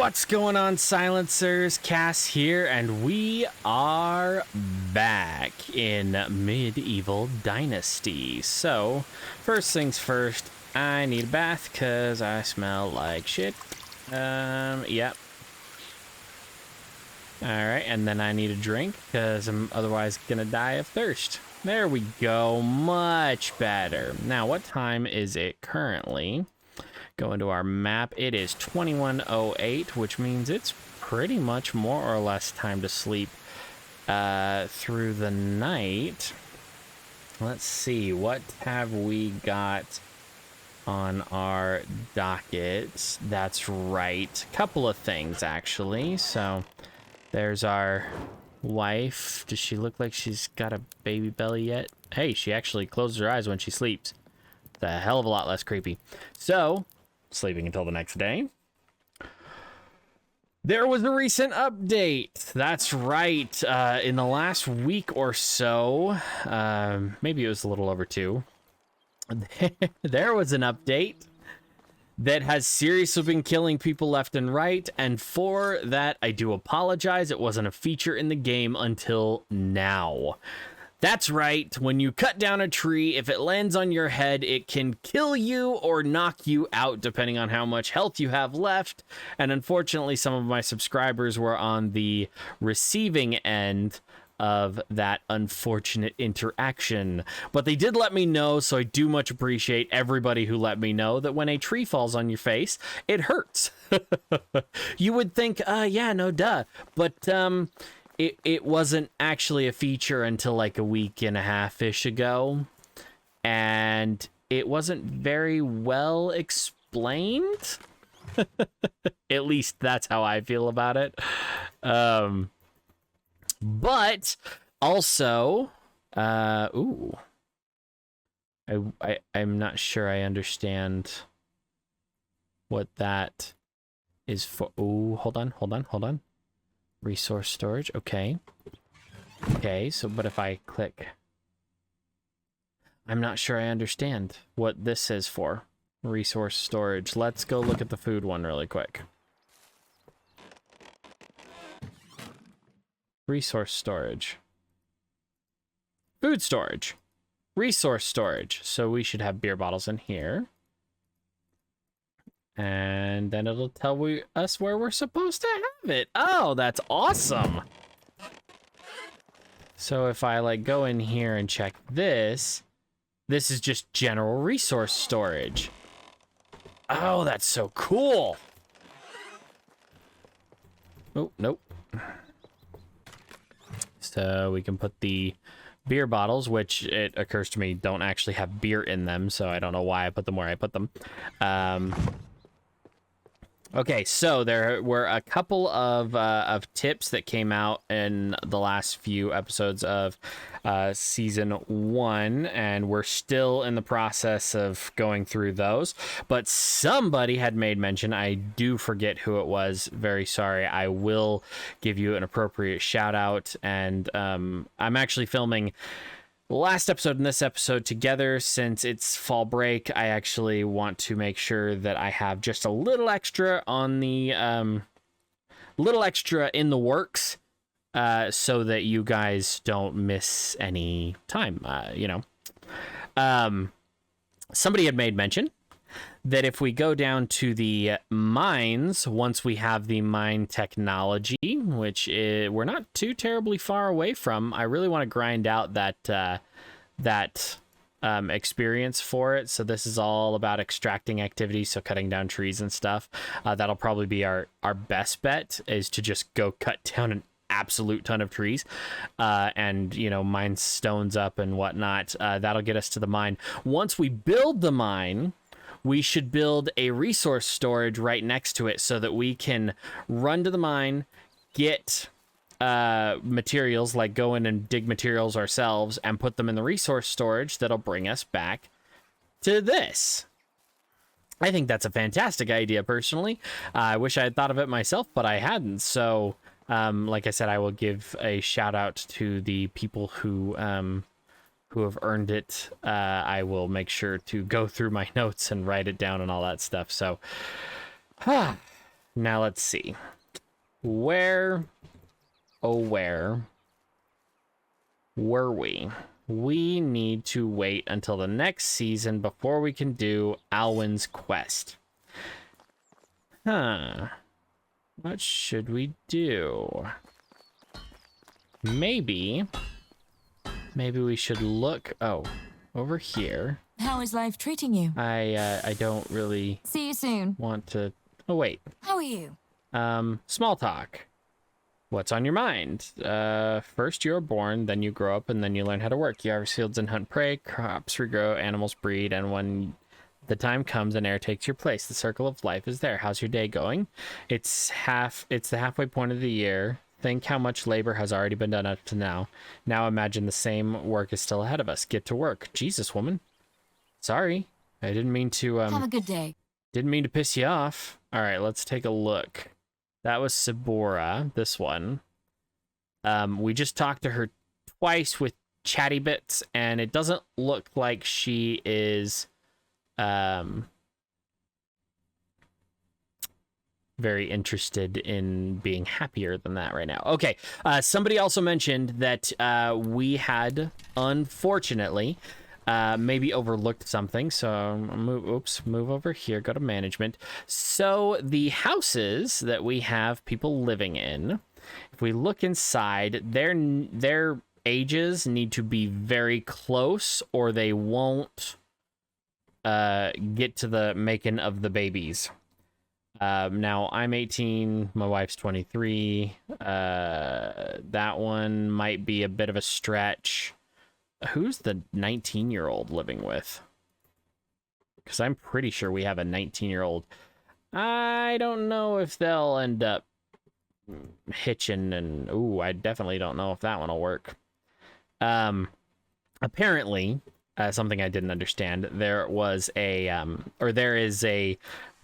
What's going on, silencers? Cass here, and we are back in Medieval Dynasty. So, first things first, I need a bath because I smell like shit. Yep. Alright, and then I need a drink because I'm otherwise gonna die of thirst. There we go, much better. Now, what time is it currently? Go into our map. It is 21:08, which means it's pretty much more or less time to sleep through the night. Let's see, what have we got on our docket? That's right, couple of things actually. So there's our wife. Does she look like she's got a baby belly yet? Hey, she actually closes her eyes when she sleeps. It's a hell of a lot less creepy. So sleeping until the next day. There was a recent update. That's right. In the last week or so, maybe it was a little over 2, there was an update that has seriously been killing people left and right, and for that I do apologize. It wasn't a feature in the game until now. That's right, when you cut down a tree, if it lands on your head, it can kill you or knock you out, depending on how much health you have left. And unfortunately, some of my subscribers were on the receiving end of that unfortunate interaction. But they did let me know, so I do much appreciate everybody who let me know that when a tree falls on your face, it hurts. You would think, yeah, no, duh. But, It wasn't actually a feature until like a week and a half-ish ago, and it wasn't very well explained. At least that's how I feel about it. But also, ooh, I'm not sure I understand what that is for. Ooh, hold on. Resource storage, okay. Okay, so, but if I click... I'm not sure I understand what this is for. Resource storage. Let's go look at the food one really quick. Resource storage. Food storage. Resource storage. So we should have beer bottles in here. And then it'll tell us where we're supposed to have it. Oh, that's awesome. So if I like go in here and check this, this is just general resource storage. Oh, that's so cool. Oh, nope. So we can put the beer bottles, which it occurs to me don't actually have beer in them, so I don't know why I put them where I put them. Okay, so there were a couple of tips that came out in the last few episodes of season 1, and we're still in the process of going through those. But somebody had made mention, I do forget who it was, very sorry. I will give you an appropriate shout out, and I'm actually filming last episode and this episode together since it's fall break. I actually want to make sure that I have just a little extra on the little extra in the works, so that you guys don't miss any time. Somebody had made mention that if we go down to the mines, once we have the mine technology, which we're not too terribly far away from, I really want to grind out that experience for it. So this is all about extracting activities, so cutting down trees and stuff. That'll probably be our best bet, is to just go cut down an absolute ton of trees, and mine stones up and whatnot. That'll get us to the mine. Once we build the mine, we should build a resource storage right next to it so that we can run to the mine, get materials, like go in and dig materials ourselves and put them in the resource storage that'll bring us back to this. I think that's a fantastic idea, personally. I wish I had thought of it myself, but I hadn't. So, like I said, I will give a shout out to the people who have earned it. I will make sure to go through my notes and write it down and all that stuff. So, Now let's see. Where, oh where were we? We need to wait until the next season before we can do Alwyn's quest. Huh. What should we do? Maybe we should look, oh, over here. How is life treating you? I don't really See you soon. want to, oh wait. How are you? Small talk. What's on your mind? First you're born, then you grow up, and then you learn how to work. You harvest fields and hunt prey, crops regrow, animals breed, and when the time comes, an heir takes your place. The circle of life is there. How's your day going? It's the halfway point of the year. Think how much labor has already been done up to now. Now imagine the same work is still ahead of us. Get to work. Jesus, woman. Sorry. I didn't mean to, Have a good day. Didn't mean to piss you off. All right, let's take a look. That was Sabora, this one. We just talked to her twice with chatty bits, and it doesn't look like she is very interested in being happier than that right now. Okay, somebody also mentioned that we had, unfortunately, maybe overlooked something. So move over here, go to management. So the houses that we have people living in, if we look inside, their ages need to be very close or they won't get to the making of the babies. Now I'm 18, my wife's 23. That one might be a bit of a stretch. Who's the 19-year-old living with? Because I'm pretty sure we have a 19-year-old. I don't know if they'll end up hitching, and ooh, I definitely don't know if that one will work. Apparently, something I didn't understand, there was a there is a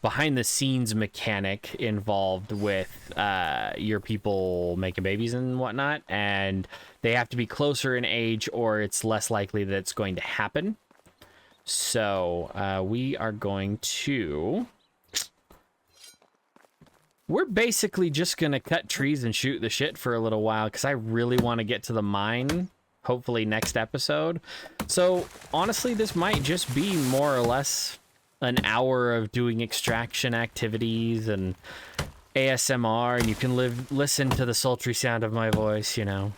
behind-the-scenes mechanic involved with your people making babies and whatnot, and they have to be closer in age or it's less likely that it's going to happen. So we are going to... We're basically just going to cut trees and shoot the shit for a little while because I really want to get to the mine, hopefully next episode. So honestly, this might just be more or less an hour of doing extraction activities and ASMR, and you can listen to the sultry sound of my voice, you know.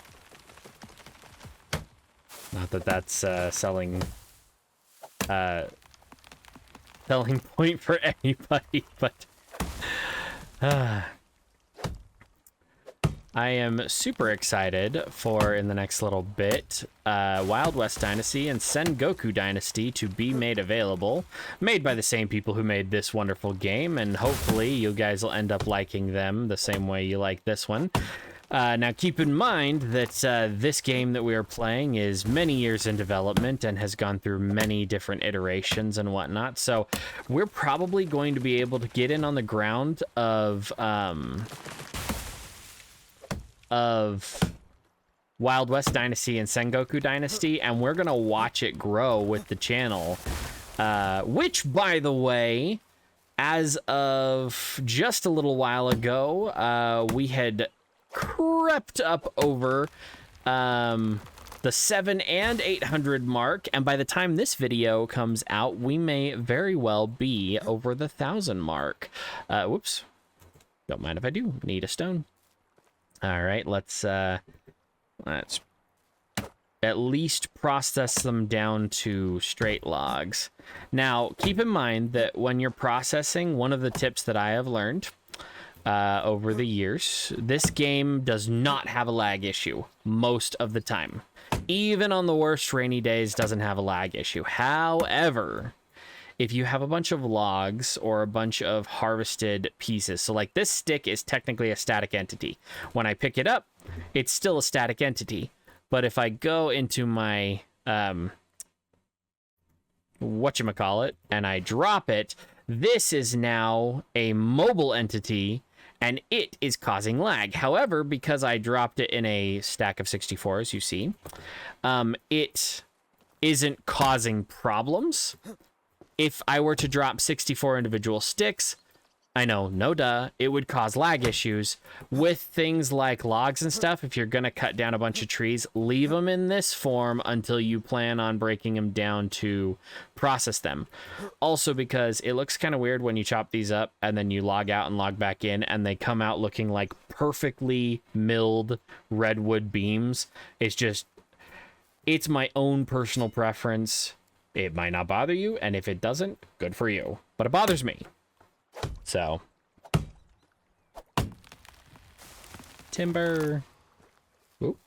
Not that that's selling point for anybody, but I am super excited for, in the next little bit, Wild West Dynasty and Sengoku Dynasty to be made available. Made by the same people who made this wonderful game, and hopefully you guys will end up liking them the same way you like this one. Now keep in mind that this game that we are playing is many years in development and has gone through many different iterations and whatnot, so we're probably going to be able to get in on the ground of Wild West Dynasty and Sengoku Dynasty, and we're gonna watch it grow with the channel, which, by the way, as of just a little while ago, we had crept up over the 700 and 800 mark, and by the time this video comes out, we may very well be over the 1,000 mark. Whoops, don't mind if I do. Need a stone. All right, let's at least process them down to straight logs. Now, keep in mind that when you're processing, one of the tips that I have learned over the years, this game does not have a lag issue most of the time. Even on the worst rainy days, doesn't have a lag issue. However, if you have a bunch of logs or a bunch of harvested pieces, so like this stick is technically a static entity. When I pick it up, it's still a static entity. But if I go into my whatchamacallit and I drop it, this is now a mobile entity and it is causing lag. However, because I dropped it in a stack of 64, as you see, it isn't causing problems. If I were to drop 64 individual sticks, I know, no duh, it would cause lag issues. With things like logs and stuff, if you're going to cut down a bunch of trees, leave them in this form until you plan on breaking them down to process them. Also because it looks kind of weird when you chop these up and then you log out and log back in and they come out looking like perfectly milled redwood beams. It's my own personal preference. It might not bother you, and if it doesn't, good for you. But it bothers me. So, timber. Oop.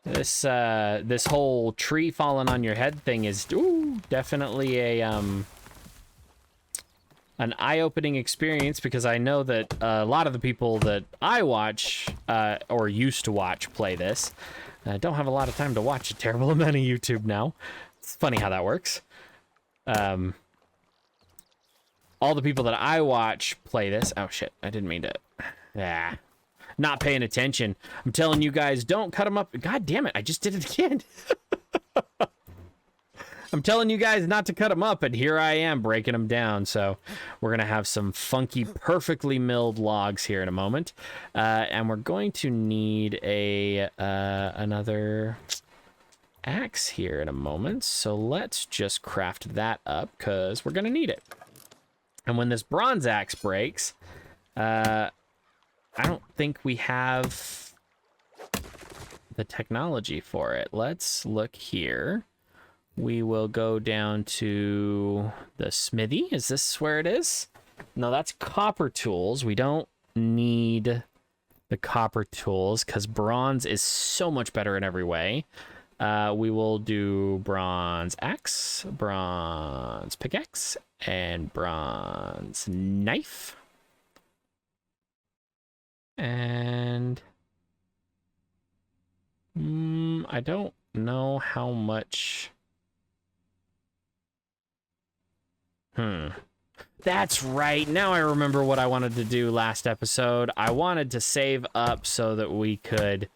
This whole tree falling on your head thing is definitely an eye-opening experience, because I know that a lot of the people that I watch or used to watch play this don't have a lot of time to watch a terrible amount of YouTube now. It's funny how that works. All the people that I watch play this. Oh, shit. I didn't mean to. Yeah. Not paying attention. I'm telling you guys, don't cut them up. God damn it. I just did it again. I'm telling you guys not to cut them up, and here I am breaking them down. So we're going to have some funky, perfectly milled logs here in a moment. And we're going to need another axe here in a moment. So let's just craft that up, because we're going to need it. And when this bronze axe breaks, I don't think we have the technology for it. Let's look here. We will go down to the smithy. Is this where it is? No, that's copper tools. We don't need the copper tools because bronze is so much better in every way. We will do bronze axe, bronze pickaxe, and bronze knife. And I don't know how much. That's right. Now I remember what I wanted to do last episode. I wanted to save up so that we could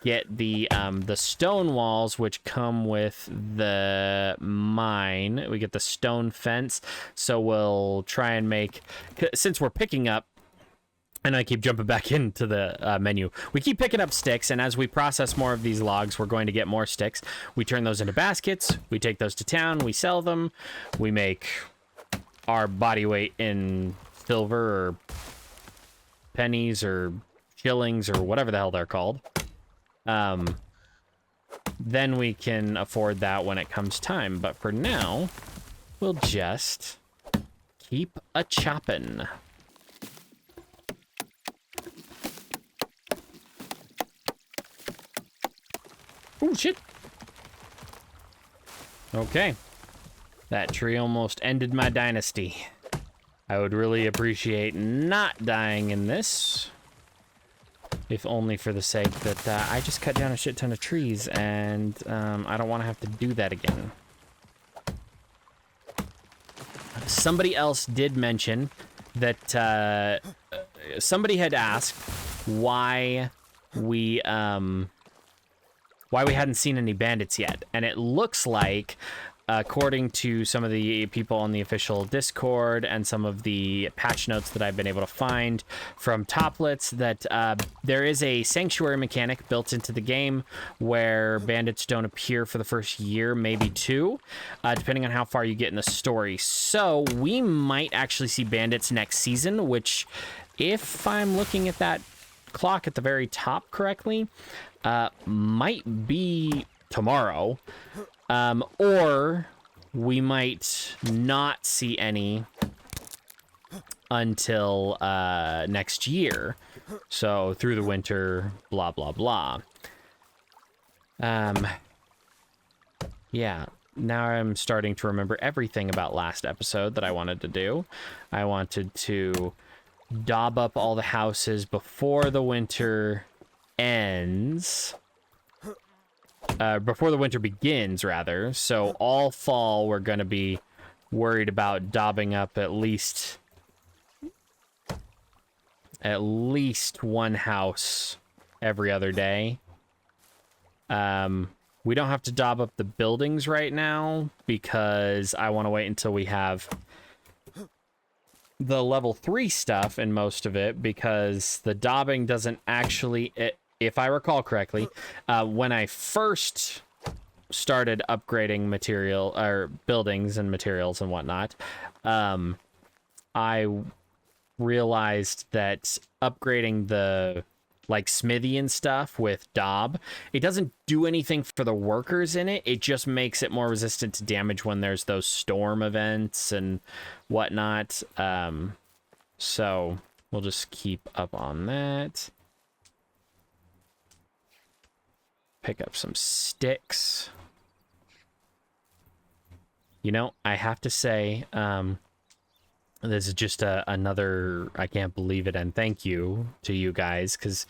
get the stone walls, which come with the mine. We get the stone fence. So we'll try and make, since we're picking up, and I keep jumping back into the menu. We keep picking up sticks, and as we process more of these logs, we're going to get more sticks. We turn those into baskets. We take those to town. We sell them. We make our body weight in silver or pennies or shillings or whatever the hell they're called. Then we can afford that when it comes time. But for now, we'll just keep a choppin'. Oh, shit. Okay. That tree almost ended my dynasty. I would really appreciate not dying in this. If only for the sake that I just cut down a shit ton of trees, and I don't want to have to do that again. Somebody else did mention that somebody had asked why we hadn't seen any bandits yet, and it looks like, according to some of the people on the official Discord and some of the patch notes that I've been able to find from Toplets, that there is a sanctuary mechanic built into the game where bandits don't appear for the first year, maybe two, depending on how far you get in the story. So we might actually see bandits next season, which, if I'm looking at that clock at the very top correctly, might be tomorrow, or we might not see any until next year. So through the winter, blah blah blah. Yeah, now I'm starting to remember everything about last episode that I wanted to do. I wanted to daub up all the houses before the winter ends. Before the winter begins, rather. So all fall, we're going to be worried about daubing up at least one house every other day. We don't have to daub up the buildings right now because I want to wait until we have the level 3 stuff in most of it because the daubing doesn't actually, if I recall correctly, when I first started upgrading material or buildings and materials and whatnot, I realized that upgrading the like smithy and stuff with daub, it doesn't do anything for the workers in it. It just makes it more resistant to damage when there's those storm events and whatnot. So we'll just keep up on that. Pick up some sticks. You know, I have to say, this is just another, I can't believe it, and thank you to you guys, because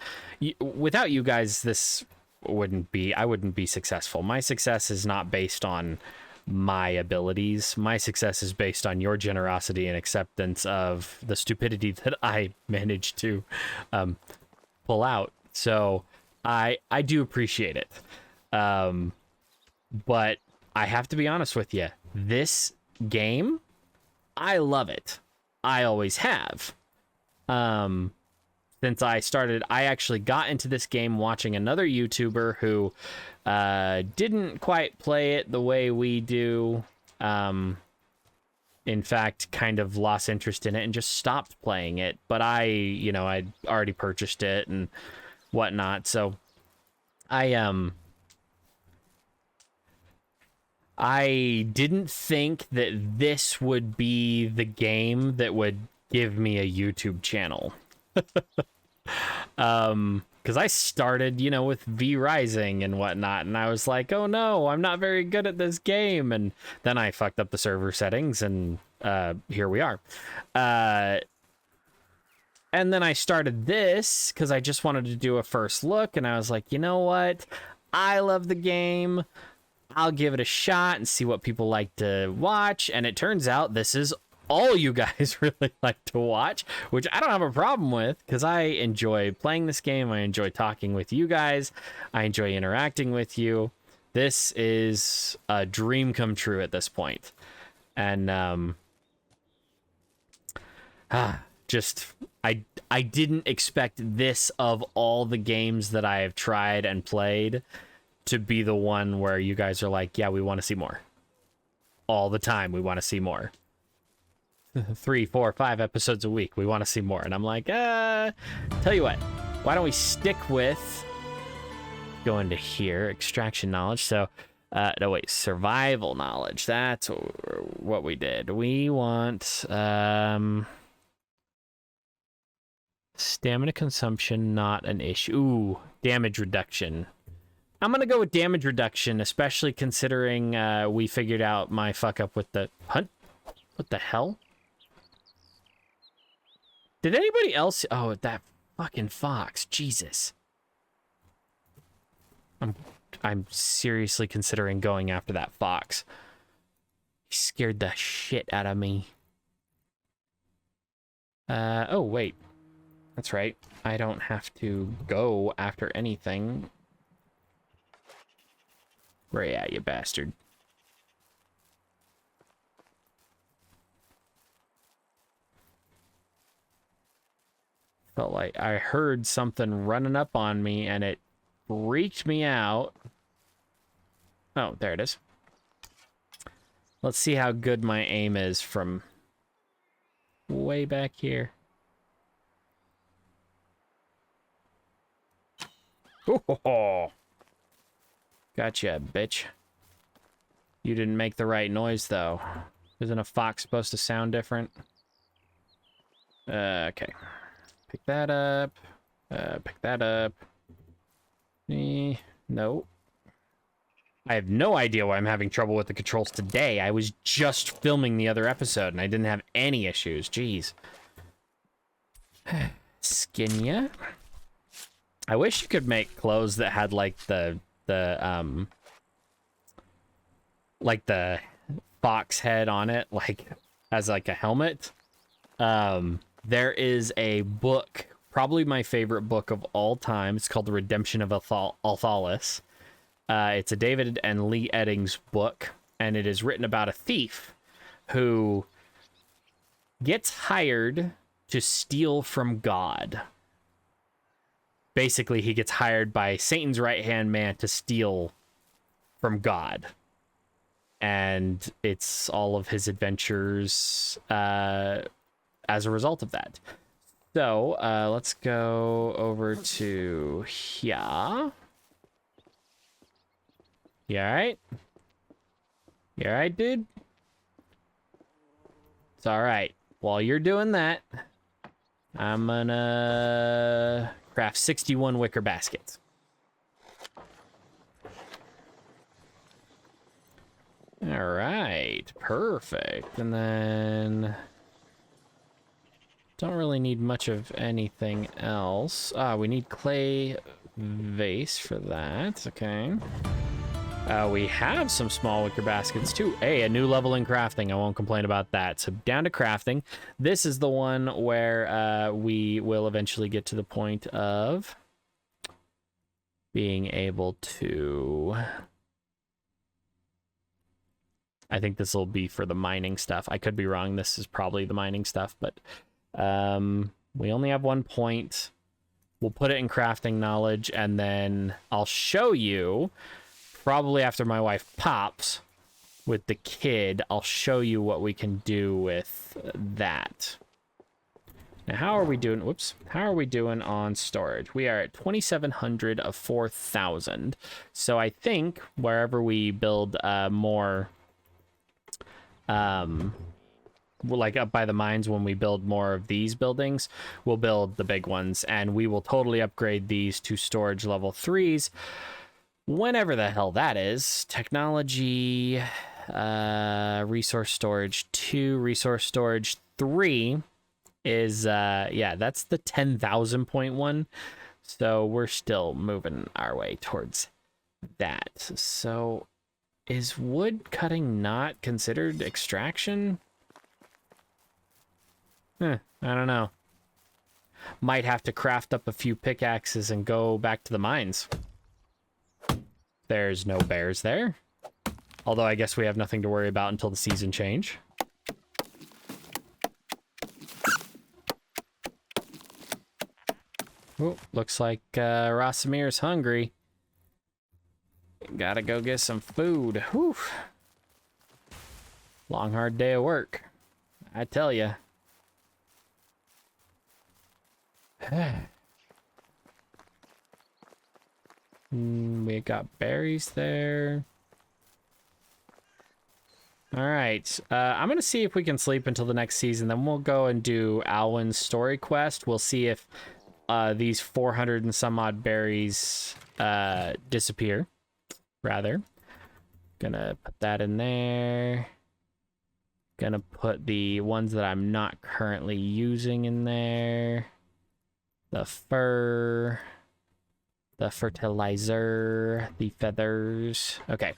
without you guys, this wouldn't be, I wouldn't be successful. My success is not based on my abilities. My success is based on your generosity and acceptance of the stupidity that I managed to pull out. So I do appreciate it. But I have to be honest with you. This game, I love it. I always have. Since I started, I actually got into this game watching another YouTuber who didn't quite play it the way we do. In fact, kind of lost interest in it and just stopped playing it. But I'd already purchased it and whatnot. So I didn't think that this would be the game that would give me a YouTube channel. Because I started, with V Rising and whatnot, and I was like, oh no, I'm not very good at this game. And then I fucked up the server settings, and here we are. And then I started this because I just wanted to do a first look, and I was like, you know what? I love the game. I'll give it a shot and see what people like to watch. And it turns out this is all you guys really like to watch, which I don't have a problem with because I enjoy playing this game. I enjoy talking with you guys. I enjoy interacting with you. This is a dream come true at this point. And I didn't expect this of all the games that I have tried and played to be the one where you guys are like, yeah, we want to see more. All the time, we want to see more. 3, 4, 5 episodes a week, we want to see more. And I'm like, tell you what, why don't we stick with, go into here, extraction knowledge. So, no, wait, survival knowledge. That's what we did. We want, stamina consumption, not an issue. Ooh, damage reduction. I'm going to go with damage reduction, especially considering we figured out my fuck up with the hunt. What the hell? Did anybody else? Oh, that fucking fox. Jesus. I'm seriously considering going after that fox. He scared the shit out of me. Oh, wait. That's right. I don't have to go after anything. Where you at, you bastard? Felt like I heard something running up on me and it freaked me out. Oh, there it is. Let's see how good my aim is from way back here. Oh, gotcha, bitch. You didn't make the right noise, though. Isn't a fox supposed to sound different? Okay. Pick that up. Pick that up. No. I have no idea why I'm having trouble with the controls today. I was just filming the other episode, and I didn't have any issues. Jeez. Skin ya? I wish you could make clothes that had, like, the fox head on it, like, as, like, a helmet. There is a book, probably my favorite book of all time. It's called The Redemption of Althalis. It's a David and Lee Eddings book, and it is written about a thief who gets hired to steal from God. Basically, he gets hired by Satan's right-hand man to steal from God. And it's all of his adventures as a result of that. So, let's go over to here. You alright? You alright, dude? It's alright. While you're doing that, I'm gonna craft 61 wicker baskets. Alright, perfect. And then... don't really need much of anything else. We need clay vase for that. Okay. We have some small wicker baskets too. Hey, a new level in crafting. I won't complain about that. So down to crafting. This is the one where we will eventually get to the point of being able to... I think this will be for the mining stuff. I could be wrong. This is probably the mining stuff, but we only have 1 point. We'll put it in crafting knowledge, and then I'll show you, probably after my wife pops with the kid, I'll show you what we can do with that. Now, how are we doing? Whoops. How are we doing on storage? We are at 2,700 of 4,000. So I think wherever we build more... like up by the mines, when we build more of these buildings, we'll build the big ones, and we will totally upgrade these to storage level 3s whenever the hell that is. Technology, resource storage 2, resource storage 3 is yeah, that's the 10,000 point one, so we're still moving our way towards that. So is wood cutting not considered extraction? I don't know. Might have to craft up a few pickaxes and go back to the mines. There's no bears there. Although I guess we have nothing to worry about until the season change. Oh, looks like Rosimir's hungry. Gotta go get some food. Whew. Long, hard day of work, I tell ya. We got berries there. All right. I'm gonna see if we can sleep until the next season. Then we'll go and do Alwyn's story quest. We'll see if these 400 and some odd berries disappear. Rather, gonna put that in there. Gonna put the ones that I'm not currently using in there. The fur, the fertilizer, the feathers. Okay,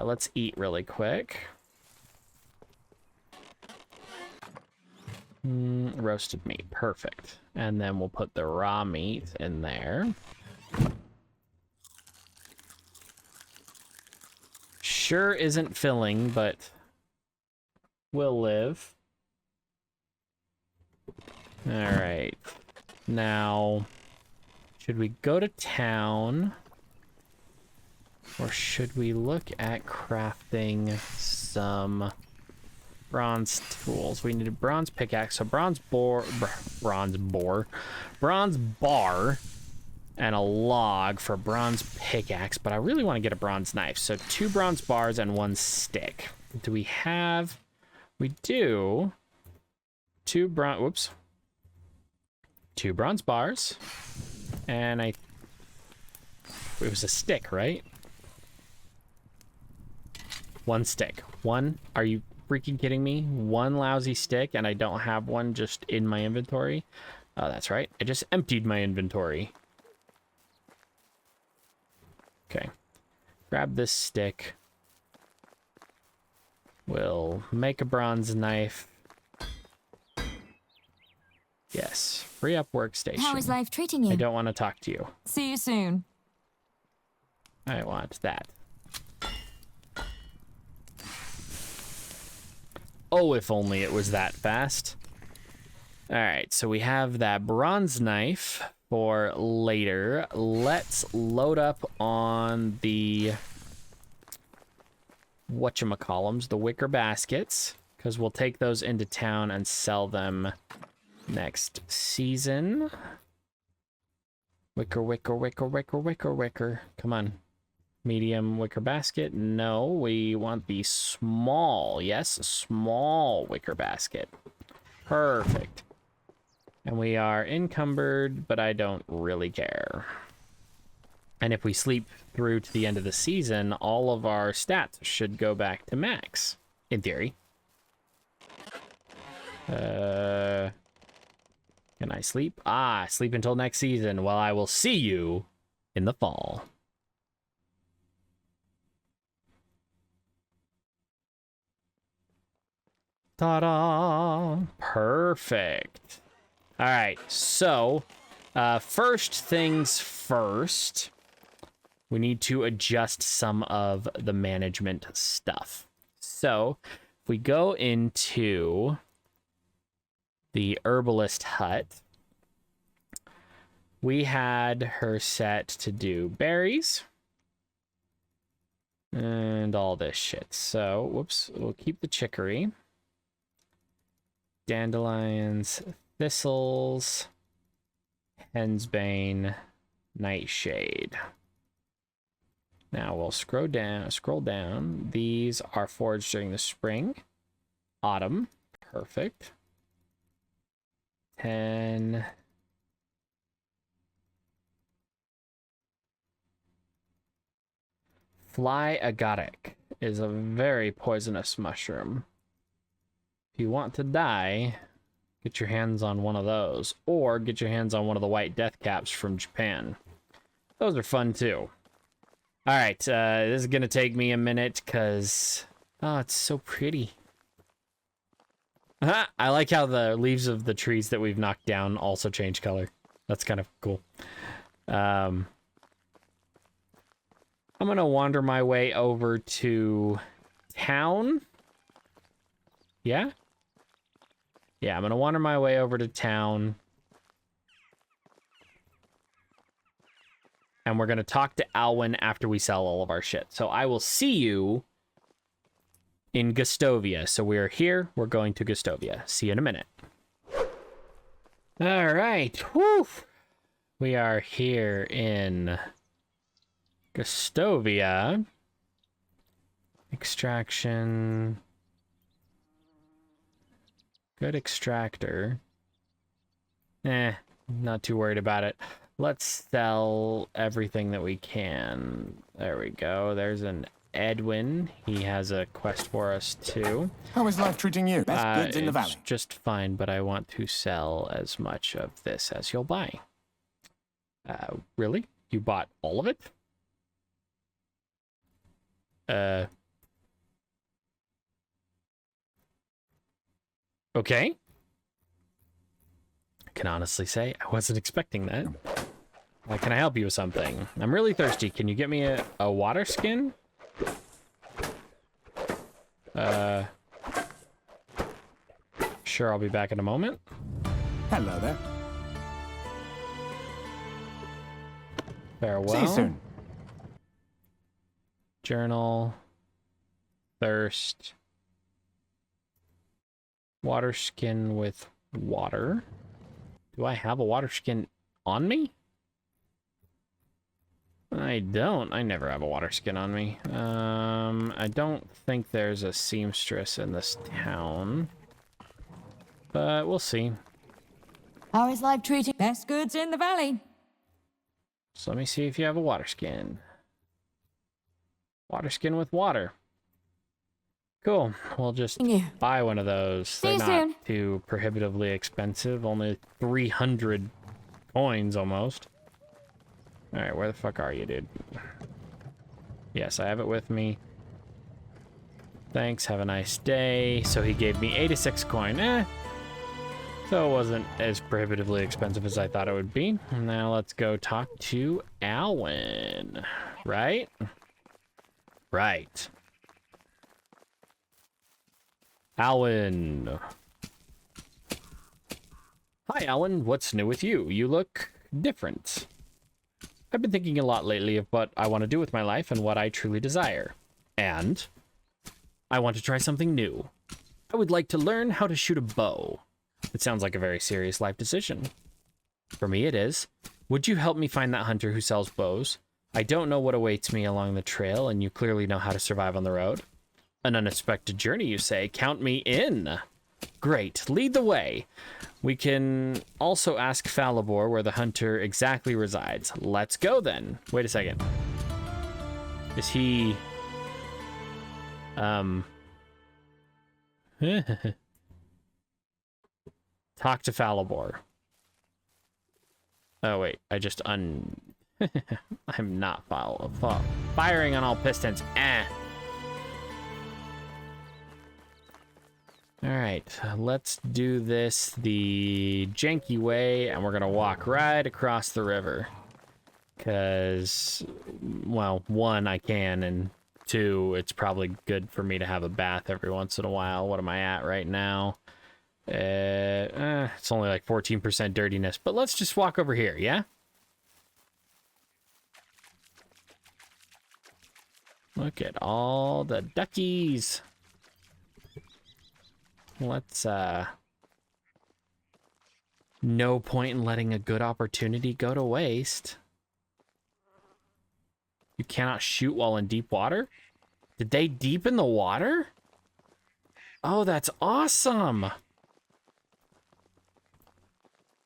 let's eat really quick. Roasted meat, perfect. And then we'll put the raw meat in there. Sure isn't filling, but will live. All right. Now, should we go to town, or should we look at crafting some bronze tools? We need a bronze pickaxe, so bronze bar, and a log for a bronze pickaxe, but I really want to get a bronze knife. So 2 bronze bars and 1 stick. Do we have... we do. 2 bronze bars. And it was a stick, right? 1 stick. 1? Are you freaking kidding me? 1 lousy stick, and I don't have one just in my inventory? Oh, that's right. I just emptied my inventory. Okay, grab this stick. We'll make a bronze knife. Yes, free up workstation. How is life treating you? I don't want to talk to you. See you soon. I want that. Oh, if only it was that fast. All right, so we have that bronze knife for later. Let's load up on the whatchamacallums, the wicker baskets, because we'll take those into town and sell them next season. Wicker, wicker, wicker, wicker, wicker, wicker. Come on. Medium wicker basket. No, we want the small. Yes, small wicker basket. Perfect. And we are encumbered, but I don't really care. And if we sleep through to the end of the season, all of our stats should go back to max, in theory. Can I sleep? Ah, sleep until next season. Well, I will see you in the fall. Ta-da! Perfect. All right, so first things first, we need to adjust some of the management stuff. So if we go into the herbalist hut, we had her set to do berries and all this shit. So, whoops, we'll keep the chicory, dandelions, thistles, hensbane, nightshade. Now we'll scroll down. These are foraged during the spring, autumn. Perfect. 10. Fly agaric is a very poisonous mushroom. If you want to die, get your hands on one of those, or get your hands on one of the white death caps from Japan. Those are fun too. All right, this is gonna take me a minute because, oh, it's so pretty. I like how the leaves of the trees that we've knocked down also change color. That's kind of cool. I'm gonna wander my way over to town. Yeah? Yeah, I'm gonna wander my way over to town. And we're gonna talk to Alwyn after we sell all of our shit. So I will see you in Gustavia. So we're here, we're going to Gustavia. See you in a minute. All right, whew. We are here in Gustavia. Extraction. Good extractor. Not too worried about it. Let's sell everything that we can. There we go. There's an Edwin. He has a quest for us too. How is life treating you? Best goods in the valley. Just fine, but I want to sell as much of this as you'll buy. Really? You bought all of it? Okay. I can honestly say I wasn't expecting that. Can I help you with something? I'm really thirsty. Can you get me a water skin? Sure, I'll be back in a moment. Hello there. Farewell. See you soon. Journal. Thirst. Water skin with water. Do I have a water skin on me? I don't. I never have a water skin on me. I don't think there's a seamstress in this town. But we'll see. How is life treating? Best goods in the valley. So let me see if you have a water skin. Water skin with water. Cool. We'll just buy one of those. They're not too prohibitively expensive. Only 300 coins almost. Alright, where the fuck are you, dude? Yes, I have it with me. Thanks, have a nice day. So he gave me 86 coin. So it wasn't as prohibitively expensive as I thought it would be. Now let's go talk to Alwyn. Right? Right. Alwyn. Hi, Alwyn. What's new with you? You look different. I've been thinking a lot lately of what I want to do with my life and what I truly desire. And I want to try something new. I would like to learn how to shoot a bow. It sounds like a very serious life decision. For me, it is. Would you help me find that hunter who sells bows? I don't know what awaits me along the trail, and you clearly know how to survive on the road. An unexpected journey, you say? Count me in. Great. Lead the way. We can also ask Falibor where the hunter exactly resides. Let's go, then. Wait a second. Is he... Talk to Falibor. Oh, wait. I just I'm not firing on all pistons. Alright, let's do this the janky way, and we're gonna walk right across the river. Because, well, one, I can, and two, it's probably good for me to have a bath every once in a while. What am I at right now? It's only like 14% dirtiness, but let's just walk over here, yeah? Look at all the duckies. Let's, no point in letting a good opportunity go to waste. You cannot shoot while in deep water? Did they deepen the water? Oh, that's awesome.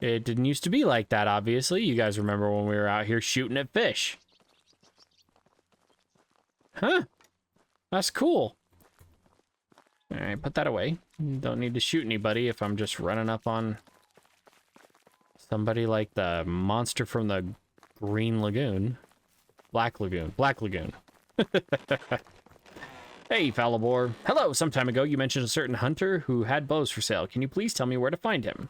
It didn't used to be like that, obviously. You guys remember when we were out here shooting at fish. Huh. That's cool. All right, put that away. Don't need to shoot anybody if I'm just running up on somebody like the monster from the Green Lagoon. Black Lagoon. Black Lagoon. Hey, Falibor. Hello, some time ago you mentioned a certain hunter who had bows for sale. Can you please tell me where to find him?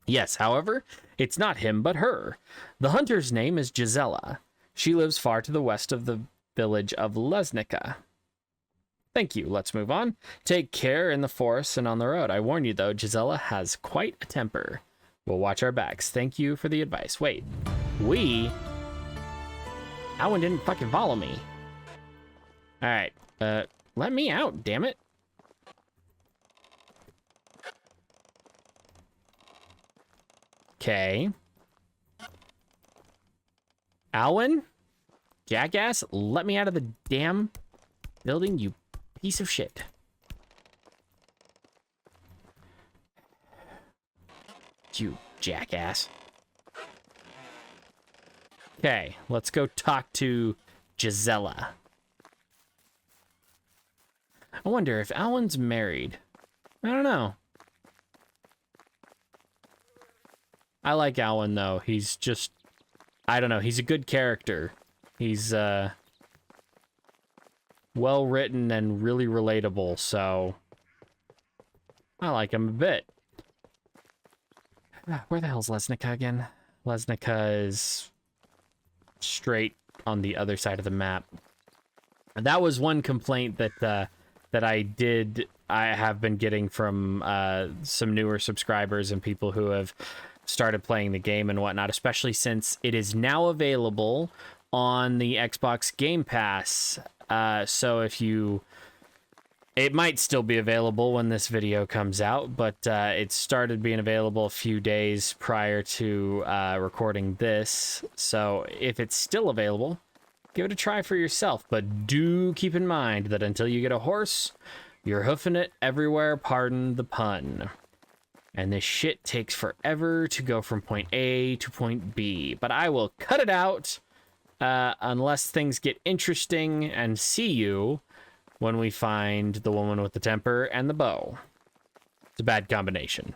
Yes, however, it's not him, but her. The hunter's name is Gisela. She lives far to the west of the village of Lesnica. Thank you. Let's move on. Take care in the forest and on the road. I warn you, though, Gisela has quite a temper. We'll watch our backs. Thank you for the advice. Wait. We? Alwyn didn't fucking follow me. All right. Let me out, damn it. Okay. Alwyn? Jackass, let me out of the damn building, you piece of shit. You jackass. Okay, let's go talk to Gisela. I wonder if Alwyn's married. I don't know. I like Alwyn, though. He's just... I don't know. He's a good character. He's, well-written and really relatable, so... I like him a bit. Where the hell's Lesnica again? Lesnica is straight on the other side of the map. And that was one complaint that I have been getting from some newer subscribers and people who have started playing the game and whatnot, especially since it is now available on the Xbox Game Pass. So if you... It might still be available when this video comes out, but it started being available a few days prior to recording this. So if it's still available, give it a try for yourself. But do keep in mind that until you get a horse, you're hoofing it everywhere, pardon the pun. And this shit takes forever to go from point A to point B. But I will cut it out unless things get interesting, and see you when we find the woman with the temper and the bow. It's a bad combination.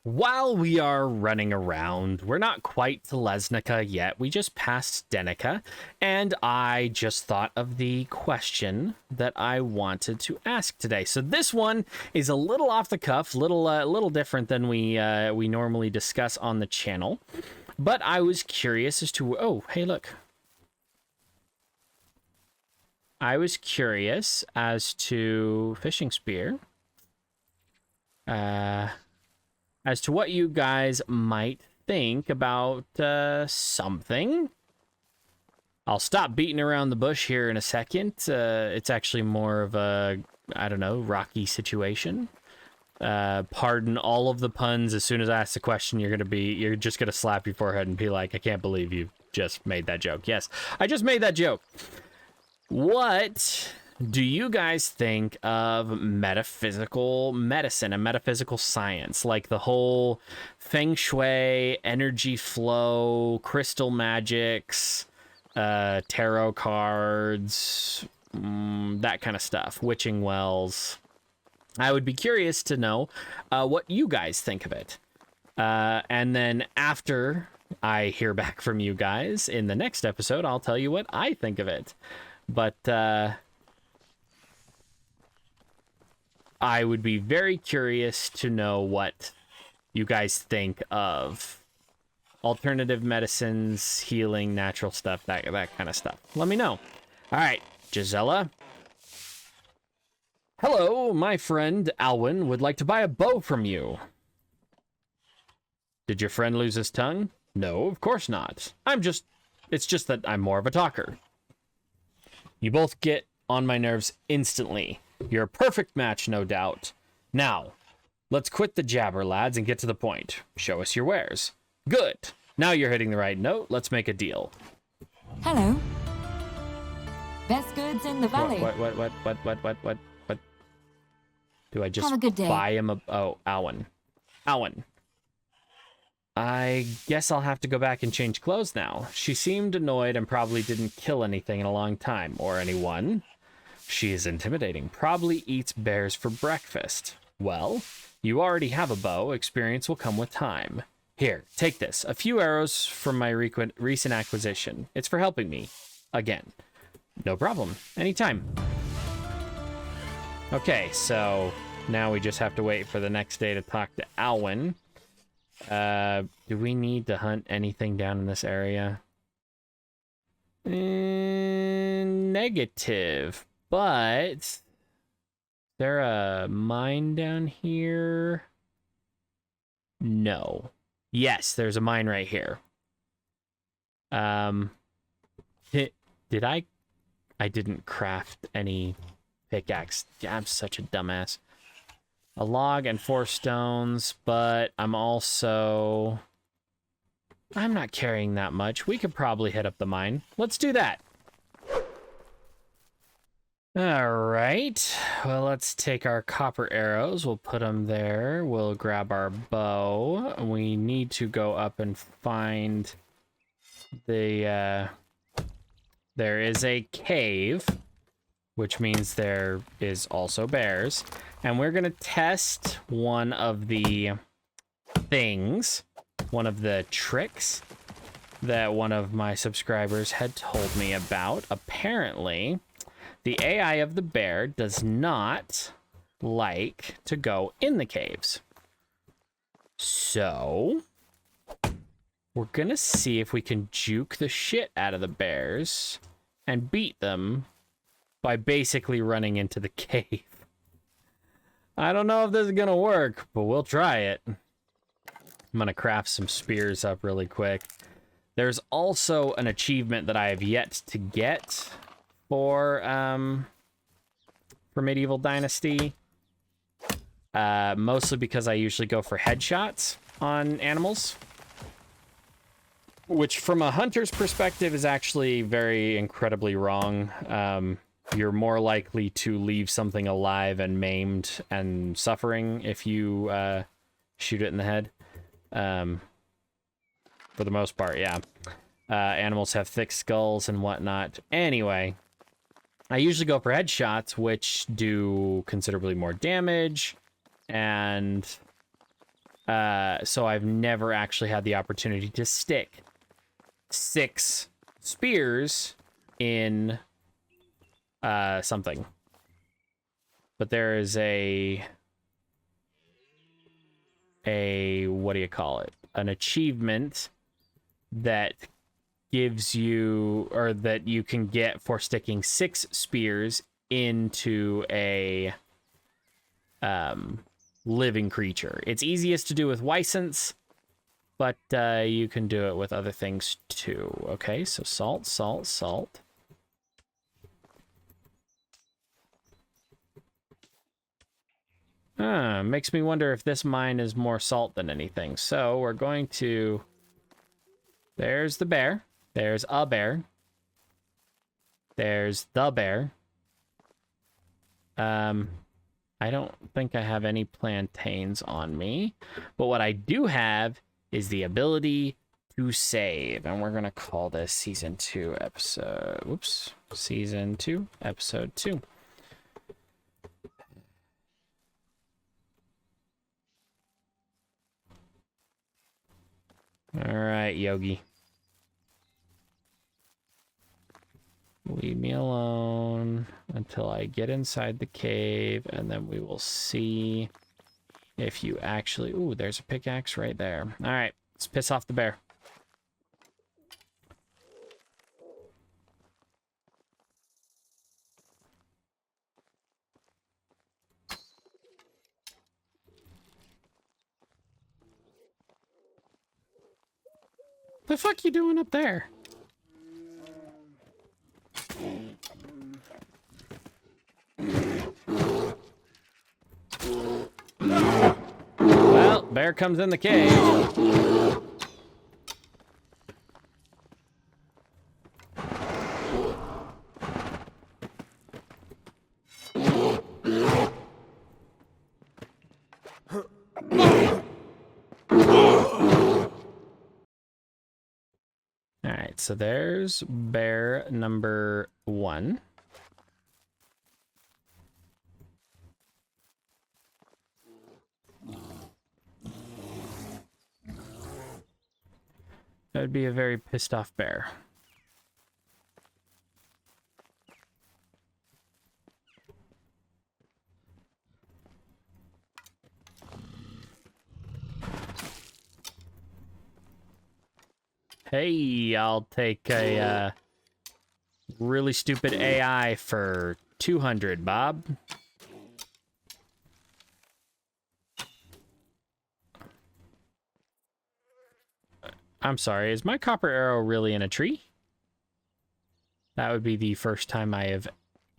While we are running around, we're not quite to Lesnica yet. We just passed Denica, and I just thought of the question that I wanted to ask today. So this one is a little off the cuff, little different than we normally discuss on the channel. But I was curious as to... Oh, hey, look. I was curious as to fishing spear, as to what you guys might think about something. I'll stop beating around the bush here in a second. It's actually more of a, I don't know, rocky situation. Pardon all of the puns. As soon as I ask the question, you're just gonna slap your forehead and be like, I can't believe you just made that joke. Yes, I just made that joke. What do you guys think of metaphysical medicine and metaphysical science? Like the whole feng shui, energy flow, crystal magics, tarot cards, that kind of stuff, witching wells. I would be curious to know what you guys think of it. And then after I hear back from you guys in the next episode, I'll tell you what I think of it. But I would be very curious to know what you guys think of alternative medicines, healing, natural stuff, that kind of stuff. Let me know. All right, Gisela. Hello, my friend Alwyn would like to buy a bow from you. Did your friend lose his tongue? No, of course not. It's just that I'm more of a talker. You both get on my nerves instantly. You're a perfect match, no doubt. Now, let's quit the jabber, lads, and get to the point. Show us your wares. Good. Now you're hitting the right note. Let's make a deal. Hello. Best goods in the valley. What? Do I just Have a good day. buy him a... Oh, Alwyn. I guess I'll have to go back and change clothes now. She seemed annoyed and probably didn't kill anything in a long time, or anyone. She is intimidating. Probably eats bears for breakfast. Well, you already have a bow. Experience will come with time. Here, take this. A few arrows from my recent acquisition. It's for helping me. Again. No problem. Anytime. Okay, so now we just have to wait for the next day to talk to Alwyn. Do we need to hunt anything down in this area? Negative. But is there a mine down here? No. Yes, there's a mine right here. Did I didn't craft any pickaxe. I'm such a dumbass. A log and 4 stones, but I'm not carrying that much. We could probably hit up the mine. Let's do that. All right. Well, let's take our copper arrows. We'll put them there. We'll grab our bow. We need to go up and find the... there is a cave, which means there is also bears. And we're going to test one of the things, one of the tricks that one of my subscribers had told me about. Apparently, the AI of the bear does not like to go in the caves. So, we're going to see if we can juke the shit out of the bears and beat them by basically running into the cave. I don't know if this is gonna work, but we'll try it. I'm gonna craft some spears up really quick. There's also an achievement that I have yet to get for Medieval Dynasty. Mostly because I usually go for headshots on animals. Which, from a hunter's perspective, is actually very incredibly wrong. You're more likely to leave something alive and maimed and suffering if you shoot it in the head. For the most part, yeah. Animals have thick skulls and whatnot. Anyway, I usually go for headshots, which do considerably more damage. And so I've never actually had the opportunity to stick 6 spears in something. But there is a what do you call it? An achievement that gives you, or that you can get for sticking 6 spears into a living creature. It's easiest to do with Wisents, but you can do it with other things too. Okay, so salt, salt, salt. Makes me wonder if this mine is more salt than anything. So we're going to... There's the bear. There's a bear. There's the bear. I don't think I have any plantains on me. But what I do have is the ability to save. And we're going to call this Season 2, Episode... Whoops. Season 2, Episode 2. All right, Yogi. Leave me alone until I get inside the cave, and then we will see if you actually... Ooh, there's a pickaxe right there. All right, let's piss off the bear. The fuck you doing up there? Well, bear comes in the cave. Alright, so there's bear number 1. That would be a very pissed off bear. Hey, I'll take a really stupid AI for 200, Bob. I'm sorry, is my copper arrow really in a tree? That would be the first time I have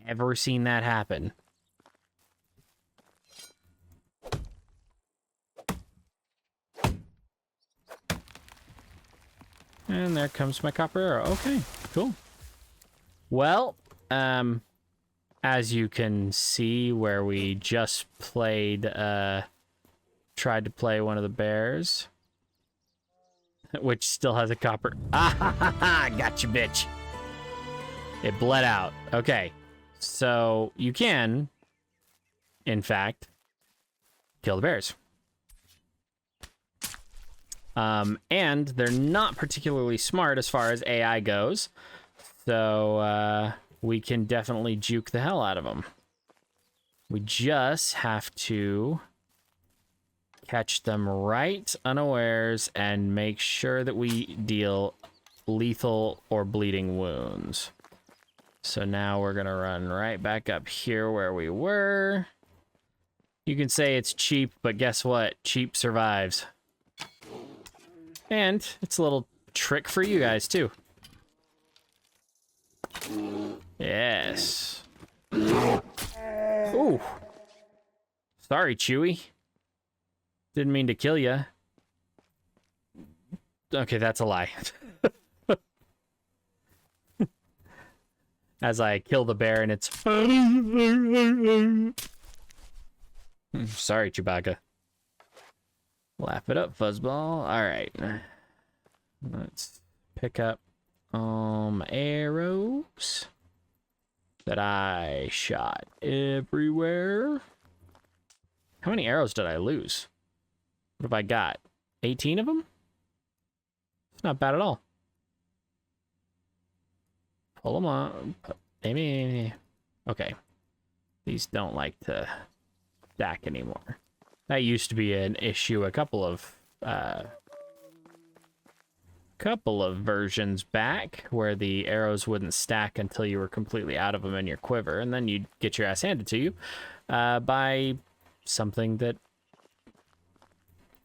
ever seen that happen. And there comes my copper arrow. Okay, cool. Well, as you can see where we just played, tried to play one of the bears, which still has a copper. Ah, ha, ha, ha, gotcha, bitch. It bled out. Okay, so you can, in fact, kill the bears. And they're not particularly smart as far as AI goes, so we can definitely juke the hell out of them. We just have to catch them right unawares and make sure that we deal lethal or bleeding wounds. So now we're gonna run right back up here where we were. You can say it's cheap, but guess what? Cheap survives. And it's a little trick for you guys, too. Yes. Ooh. Sorry, Chewy. Didn't mean to kill you. Okay, that's a lie. As I kill the bear and it's... Sorry, Chewbacca. Laugh it up, Fuzzball. All right. Let's pick up arrows that I shot everywhere. How many arrows did I lose? What have I got? 18 of them? It's not bad at all. Pull them on. Maybe. Okay. These don't like to stack anymore. That used to be an issue a couple of couple of versions back where the arrows wouldn't stack until you were completely out of them in your quiver, and then you'd get your ass handed to you by something that...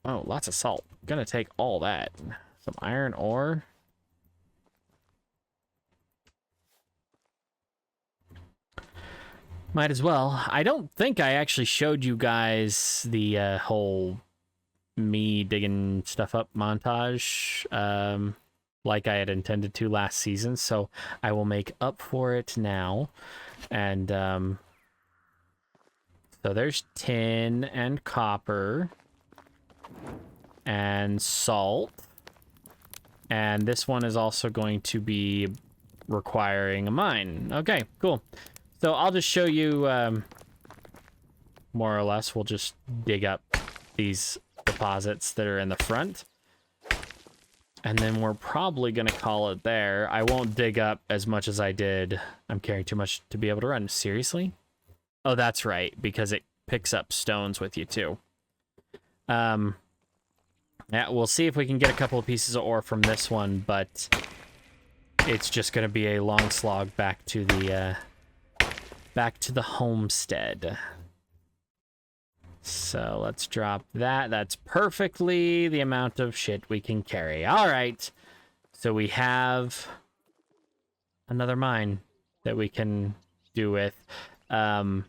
Oh, lots of salt. Gonna take all that. Some iron ore. Might as well. I don't think I actually showed you guys the whole me digging stuff up montage like I had intended to last season, so I will make up for it now. And so there's tin and copper and salt, and this one is also going to be requiring a mine. Okay, cool. So I'll just show you more or less. We'll just dig up these deposits that are in the front, and then we're probably gonna call it there. I won't dig up as much as I did. I'm carrying too much to be able to run. Seriously? Oh, that's right, because it picks up stones with you too. Yeah, we'll see if we can get a couple of pieces of ore from this one, but it's just gonna be a long slog back to the homestead. So let's drop that. That's perfectly the amount of shit we can carry. All right. So we have another mine that we can do with. The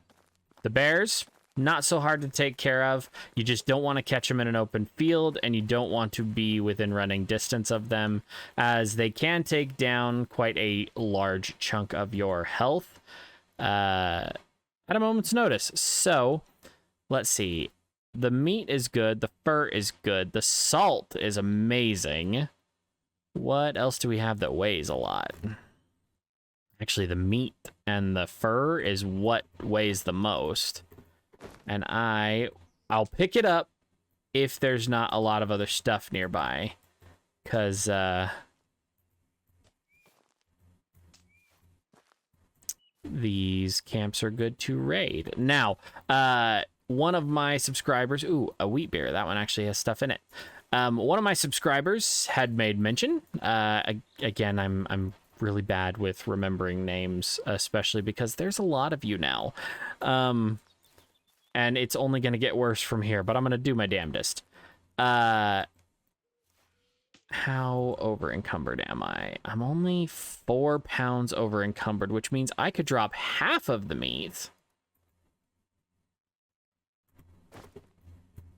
bears, not so hard to take care of. You just don't want to catch them in an open field, and you don't want to be within running distance of them, as they can take down quite a large chunk of your health at a moment's notice. So let's see. The meat is good. The fur is good. The salt is amazing. What else do we have that weighs a lot? Actually, the meat and the fur is what weighs the most. And I'll pick it up if there's not a lot of other stuff nearby. Because, these camps are good to raid. Now, one of my subscribers... Ooh, a wheat beer. That one actually has stuff in it. One of my subscribers had made mention. Again, I'm really bad with remembering names, especially because there's a lot of you now. And it's only going to get worse from here, but I'm going to do my damnedest. How over encumbered am I? I'm only 4 pounds over encumbered, which means I could drop half of the meat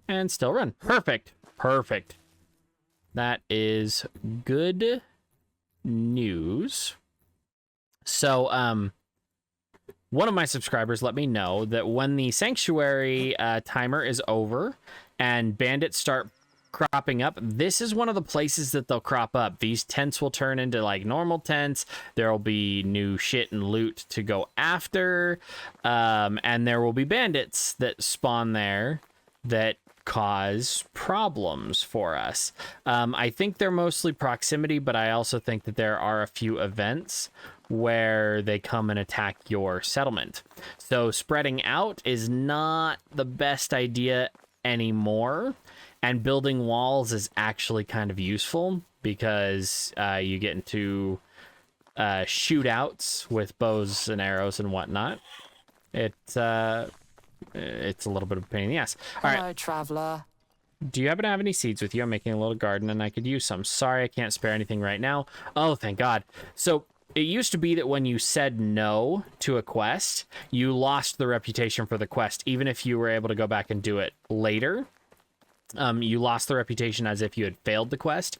and still run. Perfect. Perfect. That is good news. So, one of my subscribers let me know that when the sanctuary timer is over and bandits start cropping up, this is one of the places that they'll crop up. These tents will turn into like normal tents. There'll be new shit and loot to go after, and there will be bandits that spawn there that cause problems for us. I think they're mostly proximity, but I also think that there are a few events where they come and attack your settlement. So spreading out is not the best idea anymore. And building walls is actually kind of useful because you get into shootouts with bows and arrows and whatnot. It's a little bit of a pain in the ass. All right. Hello, traveler. Do you happen to have any seeds with you? I'm making a little garden and I could use some. Sorry, I can't spare anything right now. Oh, thank God. So it used to be that when you said no to a quest, you lost the reputation for the quest, even if you were able to go back and do it later. You lost the reputation as if you had failed the quest.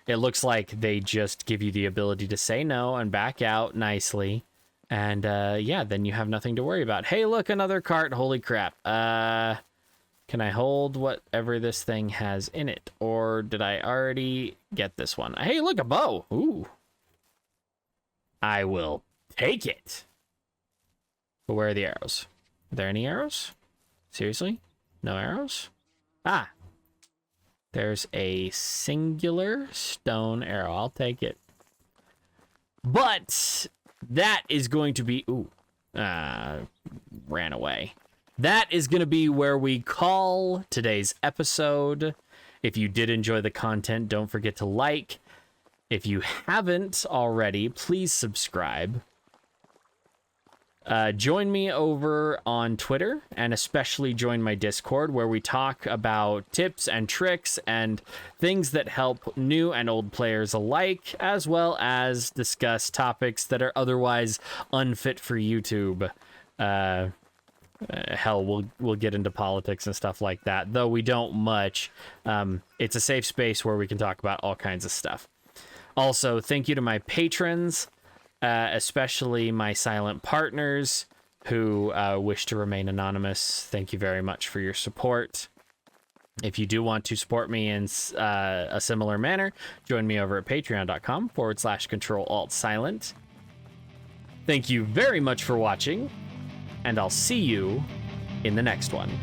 It looks like they just give you the ability to say no and back out nicely. And yeah, then you have nothing to worry about. Hey, look, another cart. Holy crap. Can I hold whatever this thing has in it? Or did I already get this one? Hey, look, a bow. Ooh. I will take it. But where are the arrows? Are there any arrows? Seriously? No arrows? Ah. There's a singular stone arrow. I'll take it. But that is going to be... Ooh. Ran away. That is going to be where we call today's episode. If you did enjoy the content, don't forget to like, If you haven't already, please subscribe. Join me over on Twitter, and especially join my Discord, where we talk about tips and tricks and things that help new and old players alike, as well as discuss topics that are otherwise unfit for YouTube. Hell, we'll get into politics and stuff like that, though we don't much. It's a safe space where we can talk about all kinds of stuff. Also, thank you to my patrons, especially my silent partners who wish to remain anonymous. Thank you very much for your support. If you do want to support me in a similar manner, join me over at patreon.com/control-alt-silent. Thank you very much for watching, and I'll see you in the next one.